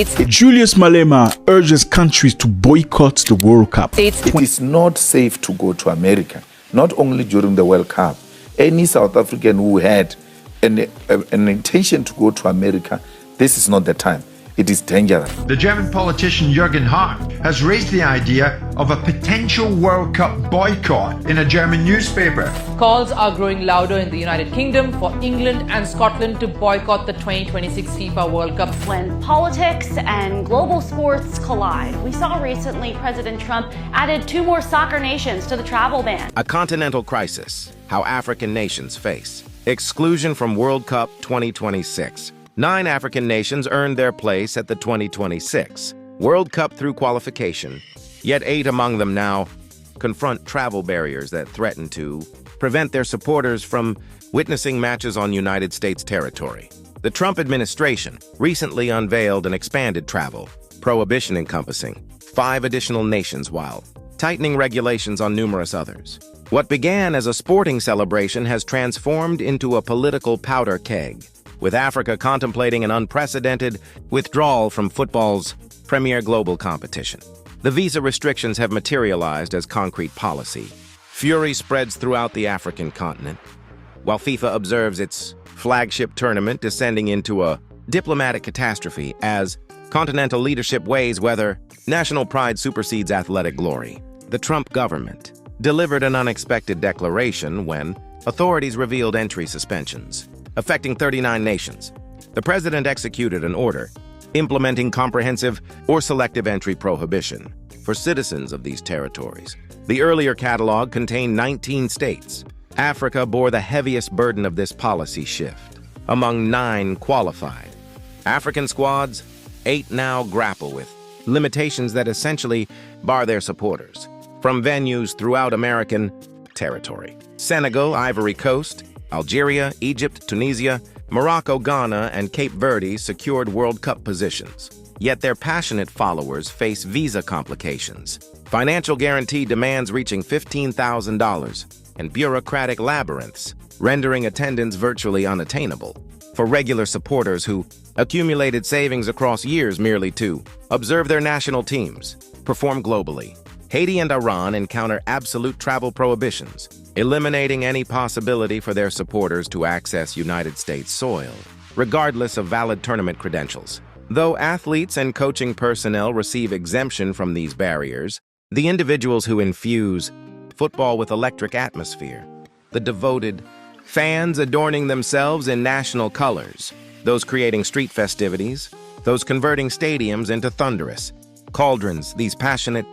Julius Malema urges countries to boycott the World Cup. It is not safe to go to America, not only during the World Cup. Any South African who had an intention to go to America, this is not the time. It is dangerous. The German politician Jürgen Hart has raised the idea of a potential World Cup boycott in a German newspaper. Calls are growing louder in the United Kingdom for England and Scotland to boycott the 2026 FIFA World Cup. When politics and global sports collide, we saw recently President Trump added 2 more soccer nations to the travel ban. A continental crisis, how African nations face. Exclusion from World Cup 2026. 9 African nations earned their place at the 2026 World Cup through qualification, yet 8 among them now confront travel barriers that threaten to prevent their supporters from witnessing matches on United States territory. The Trump administration recently unveiled an expanded travel prohibition encompassing 5 additional nations while tightening regulations on numerous others. What began as a sporting celebration has transformed into a political powder keg, with Africa contemplating an unprecedented withdrawal from football's premier global competition. The visa restrictions have materialized as concrete policy. Fury spreads throughout the African continent, while FIFA observes its flagship tournament descending into a diplomatic catastrophe as continental leadership weighs whether national pride supersedes athletic glory. The Trump government delivered an unexpected declaration when authorities revealed entry suspensions affecting 39 nations. The president executed an order implementing comprehensive or selective entry prohibition for citizens of these territories. The earlier catalog contained 19 states. Africa bore the heaviest burden of this policy shift. Among 9 qualified African squads, 8 now grapple with limitations that essentially bar their supporters from venues throughout American territory. Senegal, Ivory Coast, Algeria, Egypt, Tunisia, Morocco, Ghana, and Cape Verde secured World Cup positions. Yet their passionate followers face visa complications, financial guarantee demands reaching $15,000, and bureaucratic labyrinths, rendering attendance virtually unattainable. For regular supporters who accumulated savings across years merely to observe their national teams perform globally, Haiti and Iran encounter absolute travel prohibitions, eliminating any possibility for their supporters to access United States soil, regardless of valid tournament credentials. Though athletes and coaching personnel receive exemption from these barriers, the individuals who infuse football with electric atmosphere, the devoted fans adorning themselves in national colors, those creating street festivities, those converting stadiums into thunderous cauldrons, these passionate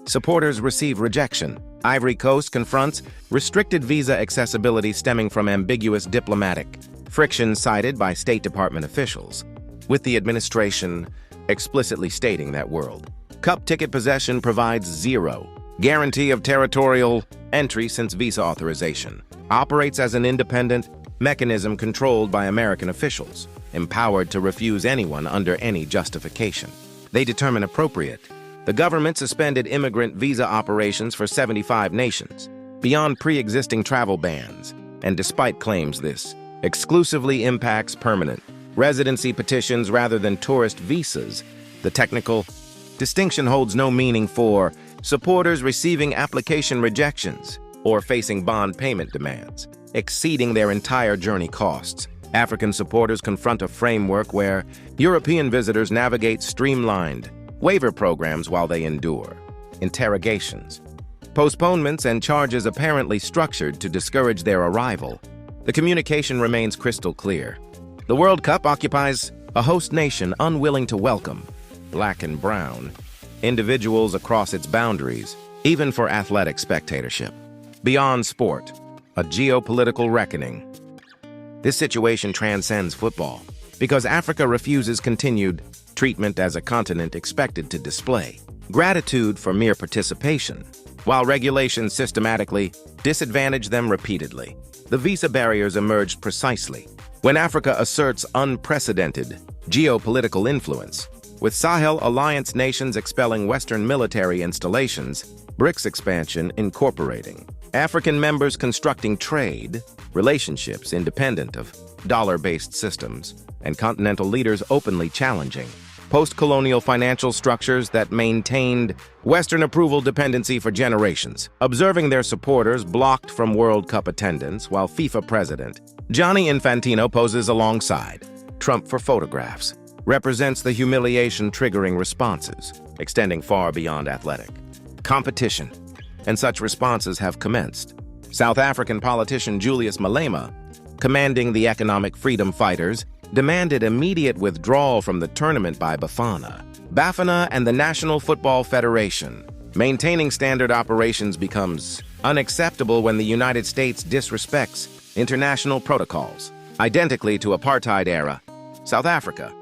supporters receive rejection. Ivory Coast confronts restricted visa accessibility stemming from ambiguous diplomatic friction cited by State Department officials, with the administration explicitly stating that World Cup ticket possession provides zero guarantee of territorial entry since visa authorization operates as an independent mechanism controlled by American officials, empowered to refuse anyone under any justification they determine appropriate. The government suspended immigrant visa operations for 75 nations, beyond pre-existing travel bans, and despite claims this exclusively impacts permanent residency petitions rather than tourist visas, the technical distinction holds no meaning for supporters receiving application rejections or facing bond payment demands, exceeding their entire journey costs. African supporters confront a framework where European visitors navigate streamlined waiver programs while they endure interrogations, postponements, and charges apparently structured to discourage their arrival. The communication remains crystal clear. The World Cup occupies a host nation unwilling to welcome black and brown individuals across its boundaries, even for athletic spectatorship. Beyond sport, a geopolitical reckoning. This situation transcends football because Africa refuses continued treatment as a continent expected to display gratitude for mere participation, while regulations systematically disadvantage them repeatedly. The visa barriers emerged precisely when Africa asserts unprecedented geopolitical influence, with Sahel alliance nations expelling Western military installations, BRICS expansion incorporating African members constructing trade relationships independent of dollar-based systems, and continental leaders openly challenging post-colonial financial structures that maintained Western approval dependency for generations, observing their supporters blocked from World Cup attendance while FIFA president Gianni Infantino poses alongside Trump for photographs, represents the humiliation-triggering responses, extending far beyond athletic competition, and such responses have commenced. South African politician Julius Malema, commanding the economic freedom fighters, demanded immediate withdrawal from the tournament by Bafana and the National Football Federation. Maintaining standard operations becomes unacceptable when the United States disrespects international protocols. Identically to apartheid-era South Africa,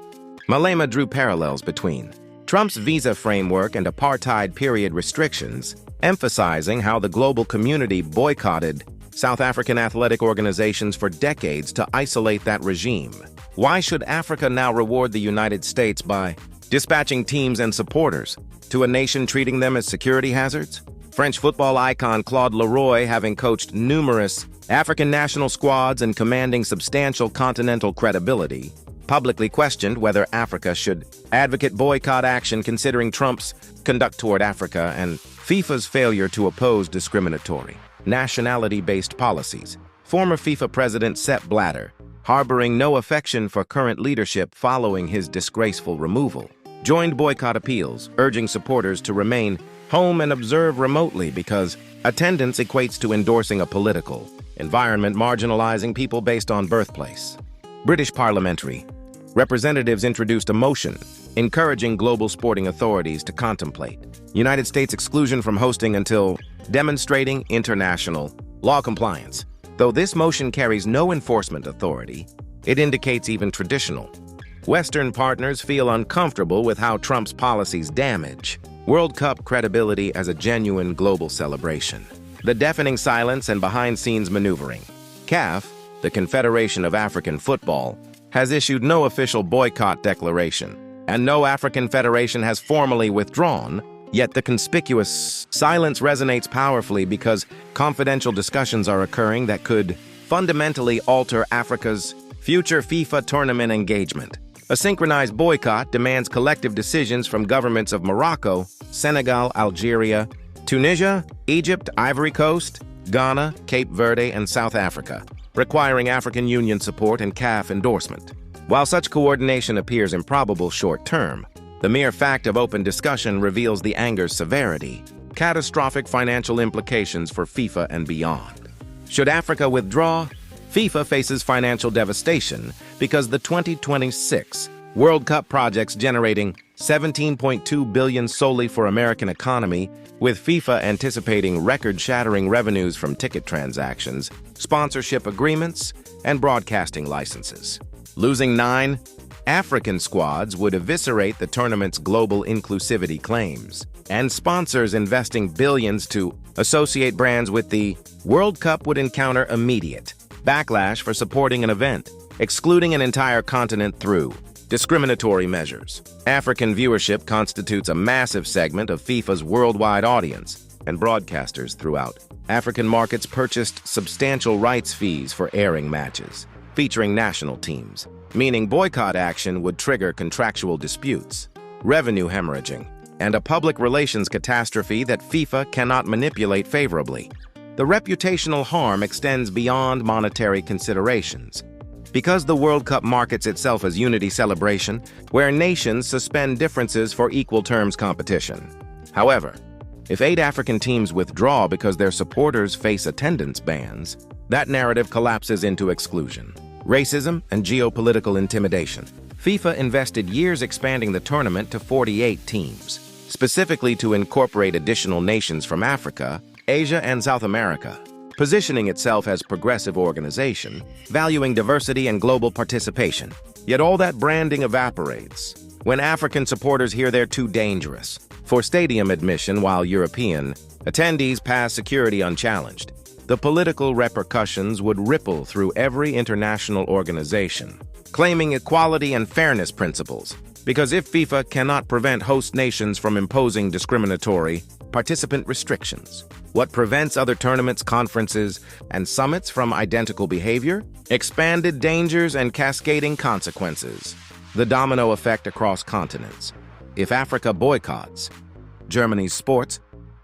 Malema drew parallels between Trump's visa framework and apartheid-period restrictions, emphasizing how the global community boycotted South African athletic organizations for decades to isolate that regime. Why should Africa now reward the United States by dispatching teams and supporters to a nation treating them as security hazards? French football icon Claude Leroy, having coached numerous African national squads and commanding substantial continental credibility, publicly questioned whether Africa should advocate boycott action considering Trump's conduct toward Africa and FIFA's failure to oppose discriminatory, nationality-based policies. Former FIFA president Sepp Blatter, harboring no affection for current leadership following his disgraceful removal, joined boycott appeals, urging supporters to remain home and observe remotely because attendance equates to endorsing a political environment marginalizing people based on birthplace. British parliamentary representatives introduced a motion encouraging global sporting authorities to contemplate United States exclusion from hosting until demonstrating international law compliance. Though this motion carries no enforcement authority, it indicates even traditional Western partners feel uncomfortable with how Trump's policies damage World Cup credibility as a genuine global celebration. The deafening silence and behind-scenes maneuvering. CAF, the Confederation of African Football, has issued no official boycott declaration, and no African federation has formally withdrawn, yet the conspicuous silence resonates powerfully because confidential discussions are occurring that could fundamentally alter Africa's future FIFA tournament engagement. A synchronized boycott demands collective decisions from governments of Morocco, Senegal, Algeria, Tunisia, Egypt, Ivory Coast, Ghana, Cape Verde, and South Africa, requiring African Union support and CAF endorsement. While such coordination appears improbable short-term, the mere fact of open discussion reveals the anger's severity, catastrophic financial implications for FIFA and beyond. Should Africa withdraw? FIFA faces financial devastation because the 2026 World Cup projects generating $17.2 billion solely for American economy, with FIFA anticipating record-shattering revenues from ticket transactions, sponsorship agreements, and broadcasting licenses. Losing 9 African squads would eviscerate the tournament's global inclusivity claims, and sponsors investing billions to associate brands with the World Cup would encounter immediate backlash for supporting an event, excluding an entire continent through discriminatory measures. African viewership constitutes a massive segment of FIFA's worldwide audience, and broadcasters throughout African markets purchased substantial rights fees for airing matches featuring national teams, meaning boycott action would trigger contractual disputes, revenue hemorrhaging, and a public relations catastrophe that FIFA cannot manipulate favorably. The reputational harm extends beyond monetary considerations. Because the World Cup markets itself as unity celebration, where nations suspend differences for equal terms competition. However, if 8 African teams withdraw because their supporters face attendance bans, that narrative collapses into exclusion, racism, and geopolitical intimidation. FIFA invested years expanding the tournament to 48 teams, specifically to incorporate additional nations from Africa, Asia, and South America, positioning itself as a progressive organization, valuing diversity and global participation. Yet all that branding evaporates when African supporters hear they're too dangerous for stadium admission while European attendees pass security unchallenged. The political repercussions would ripple through every international organization, claiming equality and fairness principles, because if FIFA cannot prevent host nations from imposing discriminatory participant restrictions, what prevents other tournaments, conferences, and summits from identical behavior? Expanded dangers and cascading consequences. the domino effect across continents. If Africa boycotts Germany's sports,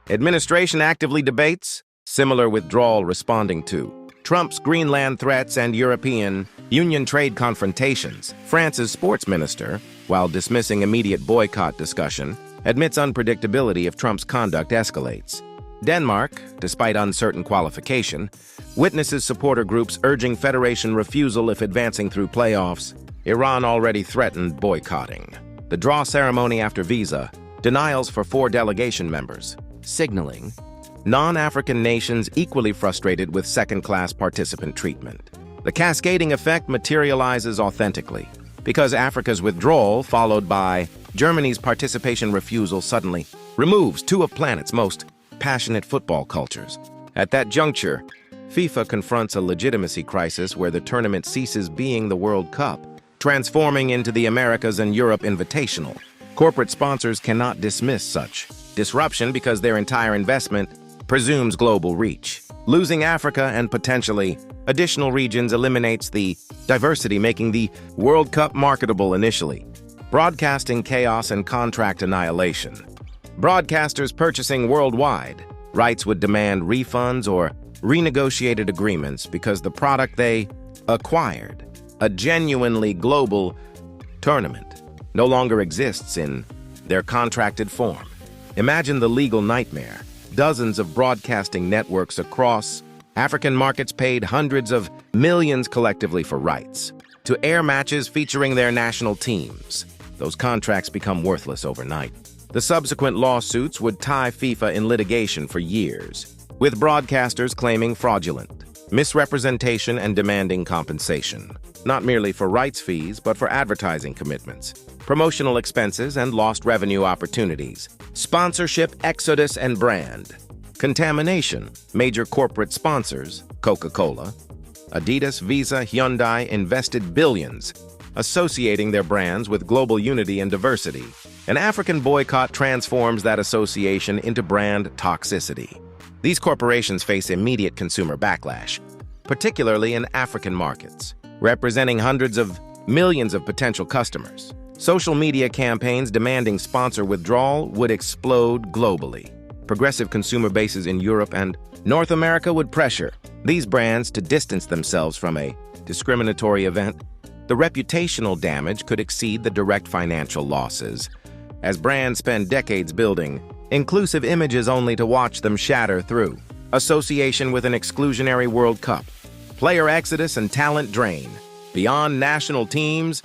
administration actively debates similar withdrawal responding to Trump's Greenland threats and European Union trade confrontations. France's sports minister, while dismissing immediate boycott discussion, admits unpredictability if Trump's conduct escalates. Denmark, despite uncertain qualification, witnesses supporter groups urging federation refusal if advancing through playoffs. Iran already threatened boycotting. The draw ceremony after visa, denials for 4 delegation members, signaling non-African nations equally frustrated with second-class participant treatment. The cascading effect materializes authentically, because Africa's withdrawal, followed by Germany's participation refusal, suddenly removes 2 of planet's most passionate football cultures. At that juncture, FIFA confronts a legitimacy crisis where the tournament ceases being the World Cup, transforming into the Americas and Europe Invitational. Corporate sponsors cannot dismiss such disruption because their entire investment presumes global reach. Losing Africa and potentially additional regions eliminates the diversity, making the World Cup marketable initially. Broadcasting chaos and contract annihilation. Broadcasters purchasing worldwide rights would demand refunds or renegotiated agreements because the product they acquired, a genuinely global tournament, no longer exists in their contracted form. Imagine the legal nightmare. Dozens of broadcasting networks across African markets paid hundreds of millions collectively for rights to air matches featuring their national teams. Those contracts become worthless overnight. The subsequent lawsuits would tie FIFA in litigation for years, with broadcasters claiming fraudulent misrepresentation and demanding compensation, not merely for rights fees, but for advertising commitments, promotional expenses, and lost revenue opportunities. Sponsorship exodus and brand contamination. Major corporate sponsors, Coca-Cola, Adidas, Visa, Hyundai, invested billions, associating their brands with global unity and diversity. An African boycott transforms that association into brand toxicity. These corporations face immediate consumer backlash, particularly in African markets, representing hundreds of millions of potential customers. Social media campaigns demanding sponsor withdrawal would explode globally. Progressive consumer bases in Europe and North America would pressure these brands to distance themselves from a discriminatory event. The reputational damage could exceed the direct financial losses, as brands spend decades building inclusive images only to watch them shatter through association with an exclusionary World Cup. Player exodus and talent drain. Beyond national teams,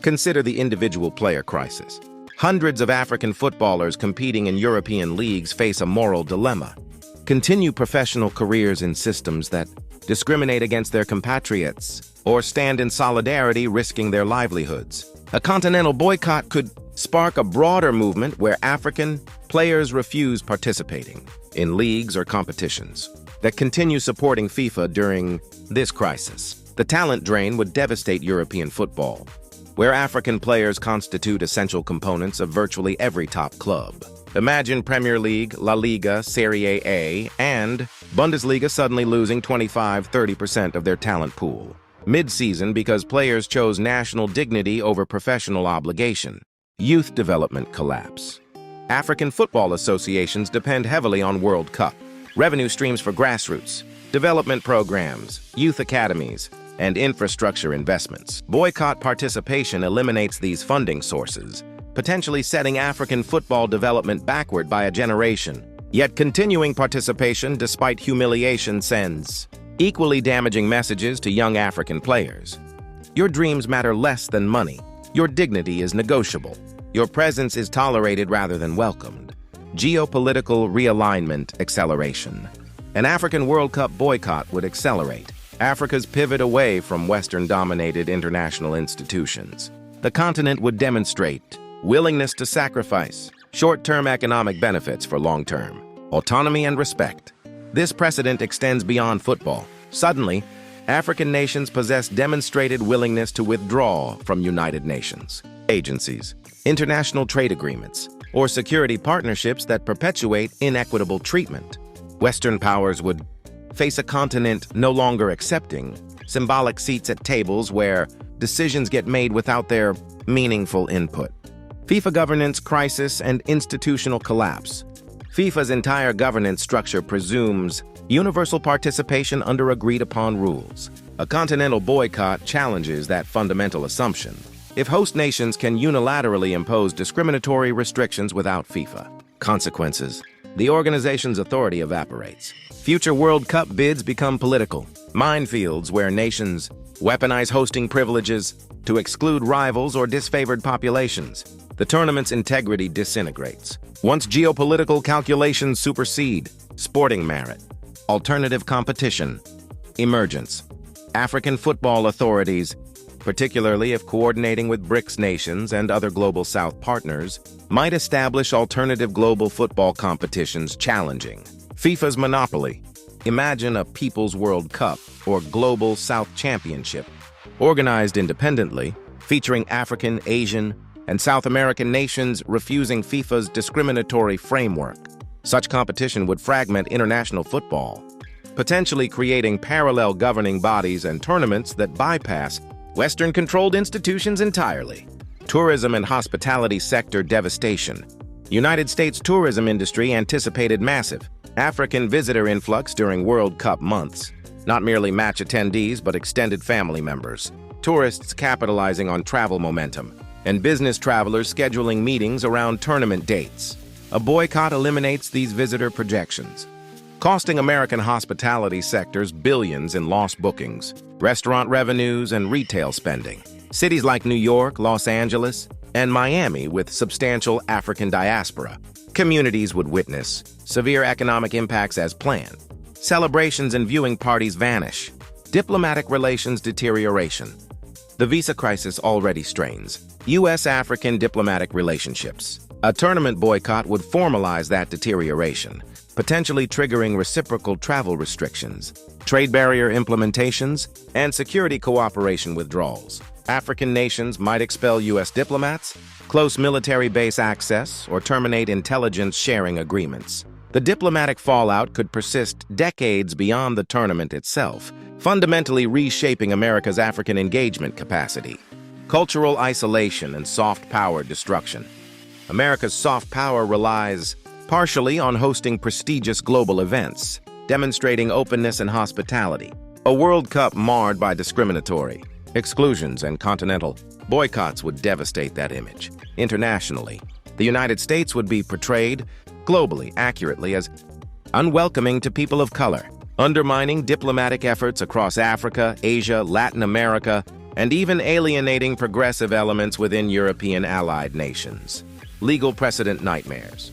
consider the individual player crisis. Hundreds of African footballers competing in European leagues face a moral dilemma. Continue professional careers in systems that discriminate against their compatriots, or stand in solidarity risking their livelihoods. A continental boycott could spark a broader movement where African players refuse participating in leagues or competitions that continue supporting FIFA during this crisis. The talent drain would devastate European football, where African players constitute essential components of virtually every top club. Imagine Premier League, La Liga, Serie A, and Bundesliga suddenly losing 25–30% of their talent pool mid-season because players chose national dignity over professional obligation. Youth development collapse. African football associations depend heavily on World Cup revenue streams for grassroots, development programs, youth academies, and infrastructure investments. Boycott participation eliminates these funding sources, potentially setting African football development backward by a generation. Yet continuing participation, despite humiliation, sends equally damaging messages to young African players. Your dreams matter less than money. Your dignity is negotiable. Your presence is tolerated rather than welcomed. Geopolitical realignment acceleration. An African World Cup boycott would accelerate Africa's pivot away from Western-dominated international institutions. The continent would demonstrate willingness to sacrifice short-term economic benefits for long-term autonomy and respect. This precedent extends beyond football. Suddenly, African nations possess demonstrated willingness to withdraw from United Nations agencies, international trade agreements, or security partnerships that perpetuate inequitable treatment. Western powers would face a continent no longer accepting symbolic seats at tables where decisions get made without their meaningful input. FIFA governance crisis and institutional collapse. FIFA's entire governance structure presumes universal participation under agreed-upon rules. A continental boycott challenges that fundamental assumption. If host nations can unilaterally impose discriminatory restrictions without FIFA, consequences, the organization's authority evaporates. Future World Cup bids become political minefields where nations weaponize hosting privileges to exclude rivals or disfavored populations. The tournament's integrity disintegrates. Once geopolitical calculations supersede sporting merit, alternative competition, emergence. African football authorities, particularly if coordinating with BRICS nations and other Global South partners, might establish alternative global football competitions challenging FIFA's monopoly. Imagine a People's World Cup or Global South Championship, organized independently, featuring African, Asian, and South American nations refusing FIFA's discriminatory framework. Such competition would fragment international football, potentially creating parallel governing bodies and tournaments that bypass Western-controlled institutions entirely. Tourism and hospitality sector devastation. United States tourism industry anticipated massive African visitor influx during World Cup months. Not merely match attendees, but extended family members. Tourists capitalizing on travel momentum, and business travelers scheduling meetings around tournament dates. A boycott eliminates these visitor projections, costing American hospitality sectors billions in lost bookings, restaurant revenues, and retail spending. Cities like New York, Los Angeles, and Miami with substantial African diaspora. Communities would witness severe economic impacts as planned. Celebrations and viewing parties vanish. Diplomatic relations deterioration. The visa crisis already strains U.S.-African diplomatic relationships. A tournament boycott would formalize that deterioration, potentially triggering reciprocal travel restrictions, trade barrier implementations, and security cooperation withdrawals. African nations might expel U.S. diplomats, close military base access, or terminate intelligence sharing agreements. The diplomatic fallout could persist decades beyond the tournament itself, fundamentally reshaping America's African engagement capacity. Cultural isolation and soft power destruction. America's soft power relies partially on hosting prestigious global events, demonstrating openness and hospitality. A World Cup marred by discriminatory exclusions and continental boycotts would devastate that image. Internationally, the United States would be portrayed globally accurately as unwelcoming to people of color, undermining diplomatic efforts across Africa, Asia, Latin America, and even alienating progressive elements within European allied nations. Legal precedent nightmares.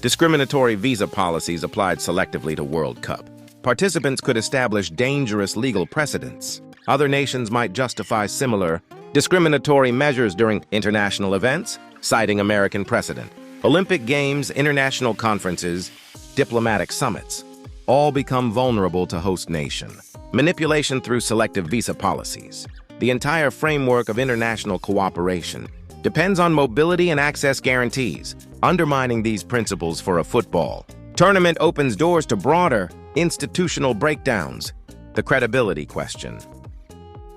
Discriminatory visa policies applied selectively to World Cup. Participants could establish dangerous legal precedents. Other nations might justify similar discriminatory measures during international events, citing American precedent. Olympic Games, international conferences, diplomatic summits, all become vulnerable to host nation. Manipulation through selective visa policies. The entire framework of international cooperation depends on mobility and access guarantees. Undermining these principles for a football tournament opens doors to broader institutional breakdowns. The credibility question.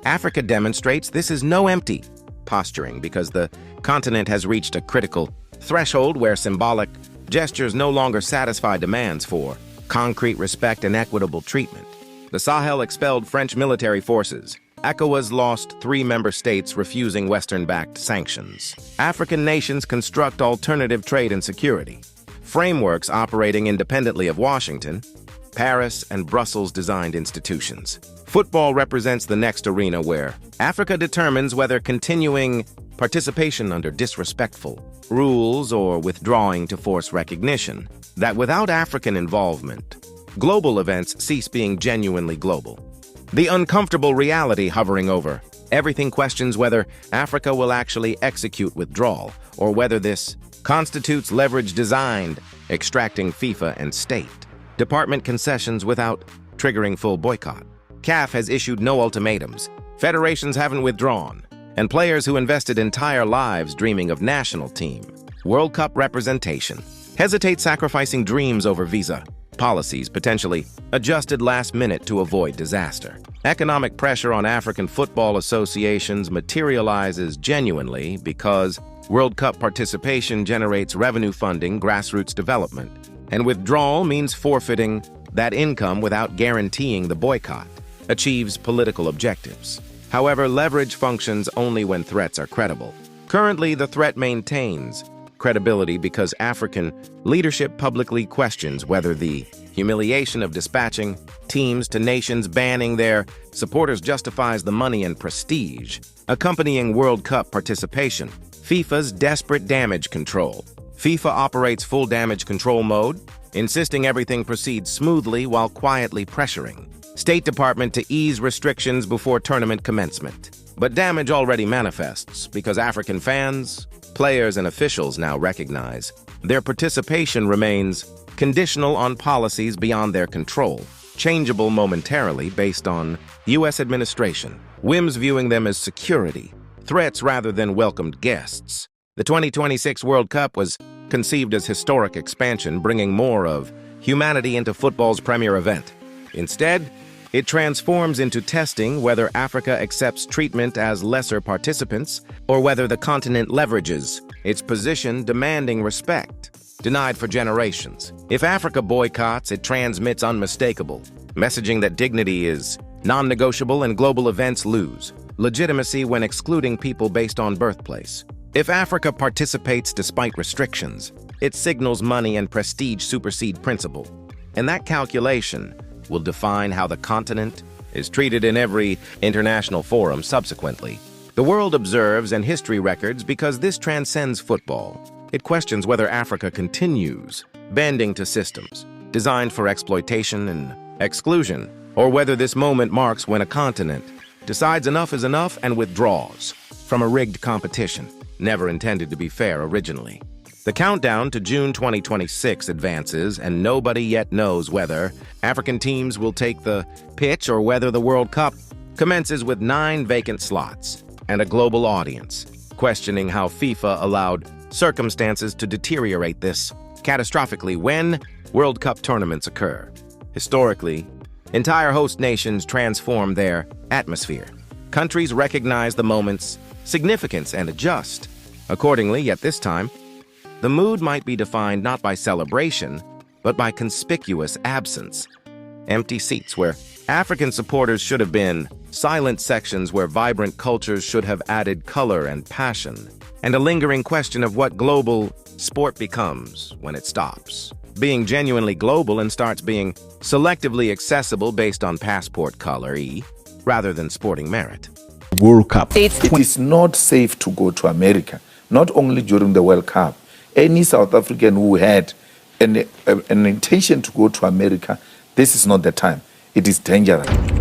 Africa demonstrates this is no empty posturing because the continent has reached a critical threshold where symbolic gestures no longer satisfy demands for concrete respect and equitable treatment. The Sahel expelled French military forces. ECOWAS lost 3 member states refusing Western-backed sanctions. African nations construct alternative trade and security. Frameworks operating independently of Washington, Paris, and Brussels-designed institutions. Football represents the next arena where Africa determines whether continuing participation under disrespectful rules or withdrawing to force recognition. That without African involvement, global events cease being genuinely global. The uncomfortable reality hovering over everything questions whether Africa will actually execute withdrawal or whether this constitutes leverage designed, extracting FIFA and state department concessions without triggering full boycott. CAF has issued no ultimatums, federations haven't withdrawn, and players who invested entire lives dreaming of national team, World Cup representation, hesitate sacrificing dreams over visa policies potentially adjusted last minute to avoid disaster. Economic pressure on African football associations materializes genuinely because World Cup participation generates revenue funding grassroots development, and withdrawal means forfeiting that income without guaranteeing the boycott, achieves political objectives. However, leverage functions only when threats are credible. Currently, the threat maintains credibility because African leadership publicly questions whether the humiliation of dispatching teams to nations banning their supporters justifies the money and prestige accompanying World Cup participation. FIFA's desperate damage control. FIFA operates full damage control mode, insisting everything proceeds smoothly while quietly pressuring State Department to ease restrictions before tournament commencement. But damage already manifests because African fans, players, and officials now recognize their participation remains conditional on policies beyond their control, changeable momentarily based on U.S. administration, whims viewing them as security threats rather than welcomed guests. The 2026 World Cup was conceived as historic expansion, bringing more of humanity into football's premier event. Instead, it transforms into testing whether Africa accepts treatment as lesser participants or whether the continent leverages its position demanding respect, denied for generations. If Africa boycotts, it transmits unmistakable messaging that dignity is non-negotiable and global events lose legitimacy when excluding people based on birthplace. If Africa participates despite restrictions, it signals money and prestige supersede principle. And that calculation will define how the continent is treated in every international forum subsequently. The world observes and history records because this transcends football. It questions whether Africa continues bending to systems designed for exploitation and exclusion, or whether this moment marks when a continent decides enough is enough and withdraws from a rigged competition, never intended to be fair originally. The countdown to June 2026 advances, and nobody yet knows whether African teams will take the pitch or whether the World Cup commences with 9 vacant slots and a global audience, questioning how FIFA allowed circumstances to deteriorate this catastrophically when World Cup tournaments occur. Historically, entire host nations transform their atmosphere. Countries recognize the moment's significance and adjust accordingly, yet this time, the mood might be defined not by celebration, but by conspicuous absence. Empty seats where African supporters should have been, silent sections where vibrant cultures should have added color and passion, and a lingering question of what global sport becomes when it stops being genuinely global and starts being selectively accessible based on passport color, rather than sporting merit. World Cup. It is not safe to go to America, not only during the World Cup. Any South African who had an intention to go to America, this is not the time. It is dangerous.